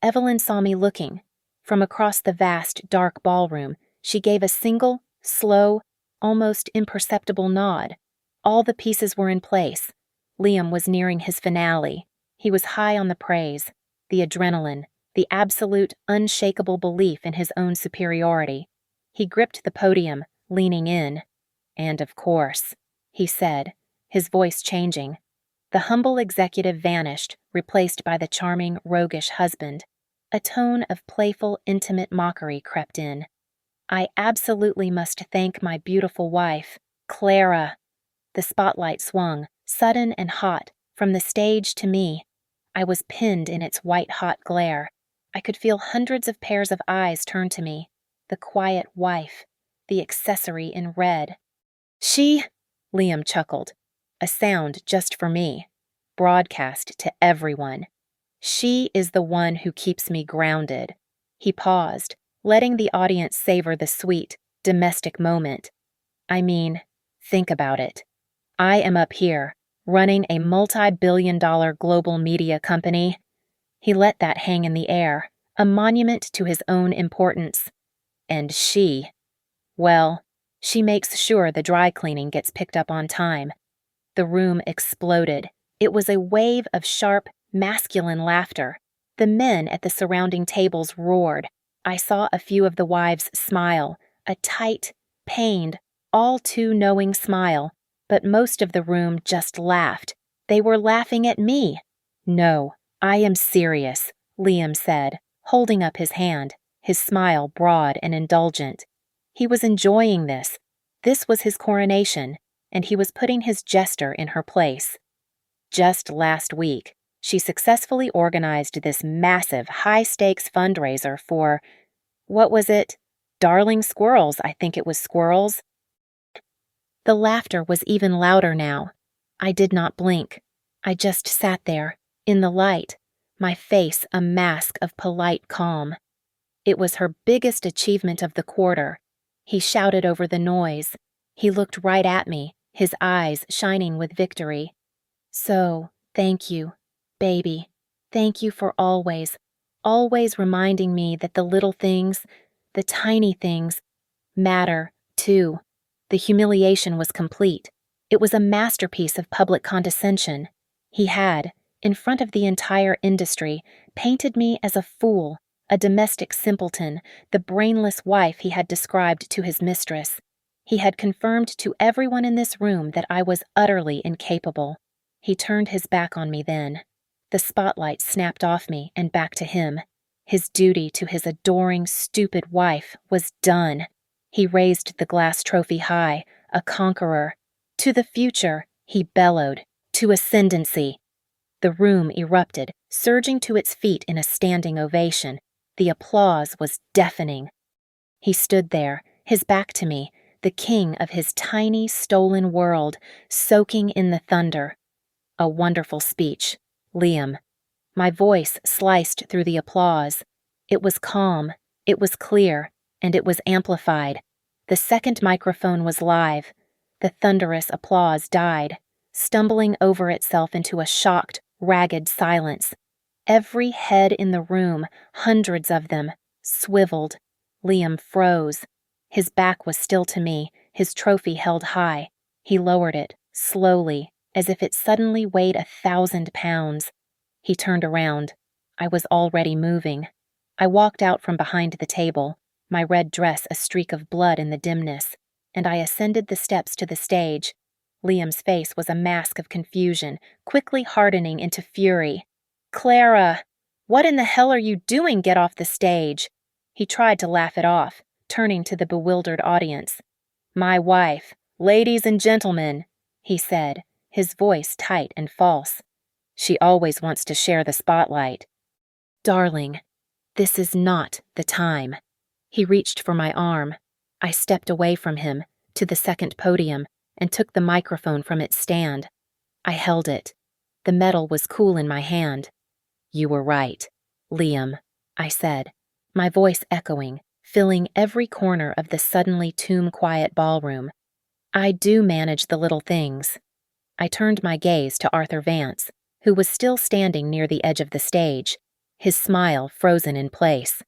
Evelyn saw me looking. From across the vast, dark ballroom, she gave a single, slow, almost imperceptible nod. All the pieces were in place. Liam was nearing his finale. He was high on the praise, the adrenaline, the absolute, unshakable belief in his own superiority. He gripped the podium, leaning in. And of course, he said, his voice changing. The humble executive vanished, replaced by the charming, roguish husband. A tone of playful, intimate mockery crept in. I absolutely must thank my beautiful wife, Clara. The spotlight swung, sudden and hot, from the stage to me. I was pinned in its white-hot glare. I could feel hundreds of pairs of eyes turn to me. The quiet wife, the accessory in red. She, Liam chuckled, a sound just for me, broadcast to everyone. She is the one who keeps me grounded. He paused, letting the audience savor the sweet, domestic moment. I mean, think about it. I am up here, running a multi-billion-dollar global media company. He let that hang in the air, a monument to his own importance. And she, well, she makes sure the dry cleaning gets picked up on time. The room exploded. It was a wave of sharp, masculine laughter. The men at the surrounding tables roared. I saw a few of the wives smile, a tight, pained, all too knowing smile, but most of the room just laughed. They were laughing at me. "No, I am serious," Liam said, holding up his hand, his smile broad and indulgent. He was enjoying this. This was his coronation, and he was putting his jester in her place. Just last week, she successfully organized this massive, high-stakes fundraiser for, what was it? Darling squirrels, I think it was squirrels. The laughter was even louder now. I did not blink. I just sat there, in the light, my face a mask of polite calm. It was her biggest achievement of the quarter. He shouted over the noise. He looked right at me, his eyes shining with victory. "So, thank you, baby. Thank you for always reminding me that the little things, the tiny things, matter, too." The humiliation was complete. It was a masterpiece of public condescension. He had, in front of the entire industry, painted me as a fool, a domestic simpleton, the brainless wife he had described to his mistress. He had confirmed to everyone in this room that I was utterly incapable. He turned his back on me then. The spotlight snapped off me and back to him. His duty to his adoring, stupid wife was done. He raised the glass trophy high, a conqueror. To the future, he bellowed. To ascendancy. The room erupted, surging to its feet in a standing ovation. The applause was deafening. He stood there, his back to me, the king of his tiny, stolen world, soaking in the thunder. A wonderful speech, Liam. My voice sliced through the applause. It was calm, it was clear, and it was amplified. The second microphone was live. The thunderous applause died, stumbling over itself into a shocked, ragged silence. Every head in the room, hundreds of them, swiveled. Liam froze. His back was still to me, his trophy held high. He lowered it, slowly, as if it suddenly weighed 1,000 pounds. He turned around. I was already moving. I walked out from behind the table, my red dress a streak of blood in the dimness, and I ascended the steps to the stage. Liam's face was a mask of confusion, quickly hardening into fury. "Clara! What in the hell are you doing? Get off the stage!" He tried to laugh it off, turning to the bewildered audience. "My wife, ladies and gentlemen," he said, his voice tight and false. "She always wants to share the spotlight." "Darling, this is not the time." He reached for my arm. I stepped away from him, to the second podium, and took the microphone from its stand. I held it. The metal was cool in my hand. "You were right, Liam," I said, my voice echoing, filling every corner of the suddenly tomb-quiet ballroom. "I do manage the little things." I turned my gaze to Arthur Vance, who was still standing near the edge of the stage, his smile frozen in place.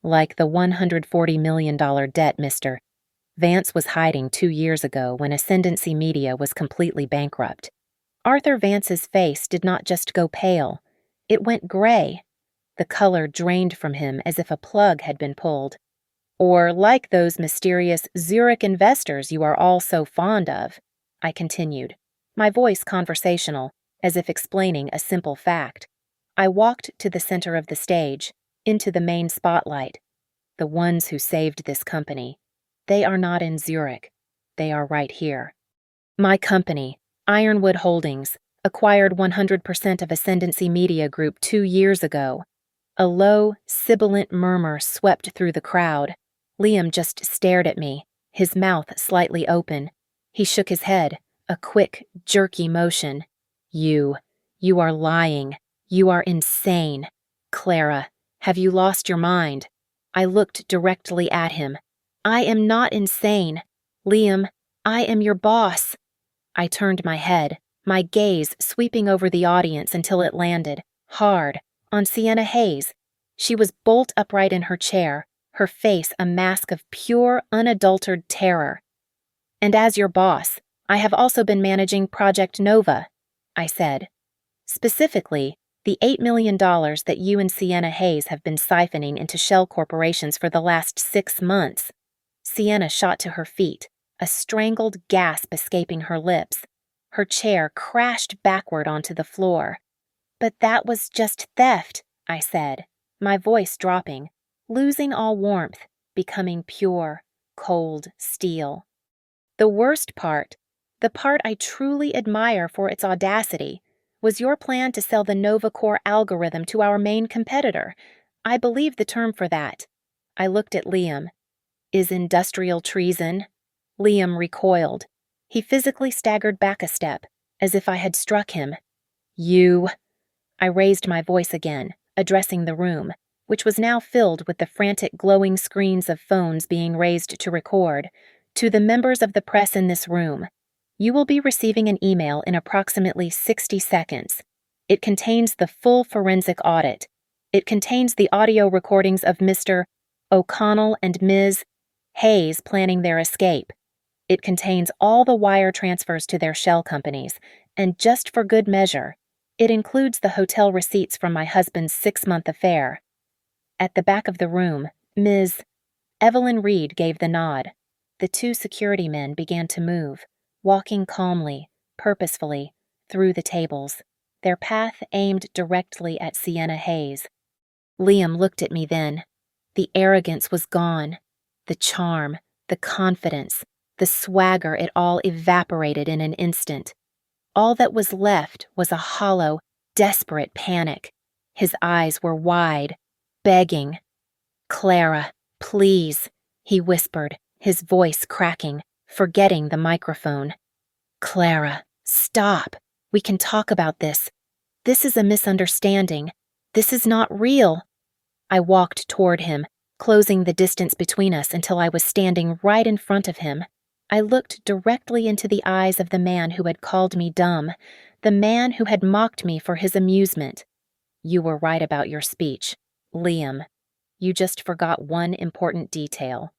"Like the $140 million debt, Mr. Vance was hiding 2 years ago when Ascendancy Media was completely bankrupt." Arthur Vance's face did not just go pale. It went gray. The color drained from him as if a plug had been pulled. "Or like those mysterious Zurich investors you are all so fond of," I continued, my voice conversational, as if explaining a simple fact. I walked to the center of the stage, into the main spotlight. "The ones who saved this company. They are not in Zurich. They are right here. My company, Ironwood Holdings, acquired 100% of Ascendancy Media Group 2 years ago." A low, sibilant murmur swept through the crowd. Liam just stared at me, his mouth slightly open. He shook his head, a quick, jerky motion. You are lying. You are insane. Clara, have you lost your mind?" I looked directly at him. "I am not insane. Liam, I am your boss." I turned my head, my gaze sweeping over the audience until it landed, hard, on Sienna Hayes. She was bolt upright in her chair, her face a mask of pure, unadulterated terror. "And as your boss, I have also been managing Project Nova," I said. "Specifically, The $8 million that you and Sienna Hayes have been siphoning into shell corporations for the last 6 months. Sienna shot to her feet, a strangled gasp escaping her lips. Her chair crashed backward onto the floor. But that was just theft, I said, my voice dropping, losing all warmth, becoming pure, cold steel. The worst part, the part I truly admire for its audacity, was your plan to sell the NovaCore algorithm to our main competitor. I believe the term for that. I looked at Liam. Is industrial treason? Liam recoiled. He physically staggered back a step, as if I had struck him. You. I raised my voice again, addressing the room, which was now filled with the frantic glowing screens of phones being raised to record. To the members of the press in this room, you will be receiving an email in approximately 60 seconds. It contains the full forensic audit. It contains the audio recordings of Mr. O'Connell and Ms. Hayes planning their escape. It contains all the wire transfers to their shell companies, and just for good measure, it includes the hotel receipts from my husband's 6-month affair. At the back of the room, Ms. Evelyn Reed gave the nod. The 2 security men began to move, walking calmly, purposefully, through the tables, their path aimed directly at Sienna Hayes. Liam looked at me then. The arrogance was gone. The charm, the confidence, the swagger, it all evaporated in an instant. All that was left was a hollow, desperate panic. His eyes were wide, begging. "Clara, please," he whispered, his voice cracking, forgetting the microphone. "Clara, stop. We can talk about this. This is a misunderstanding. This is not real." I walked toward him, closing the distance between us until I was standing right in front of him. I looked directly into the eyes of the man who had called me dumb, the man who had mocked me for his amusement. "You were right about your speech, Liam. You just forgot one important detail."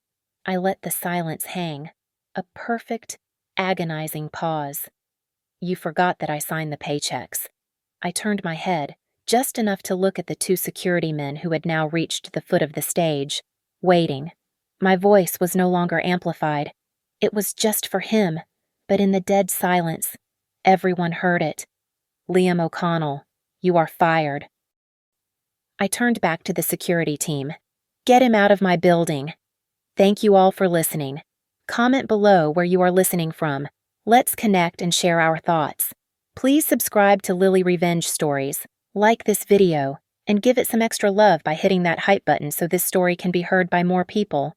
I let the silence hang, a perfect, agonizing pause. "You forgot that I signed the paychecks." I turned my head, just enough to look at the 2 security men who had now reached the foot of the stage, waiting. My voice was no longer amplified. It was just for him, but in the dead silence, everyone heard it. "Liam O'Connell, you are fired." I turned back to the security team. "Get him out of my building." Thank you all for listening. Comment below where you are listening from. Let's connect and share our thoughts. Please subscribe to Lily Revenge Stories, like this video, and give it some extra love by hitting that hype button so this story can be heard by more people.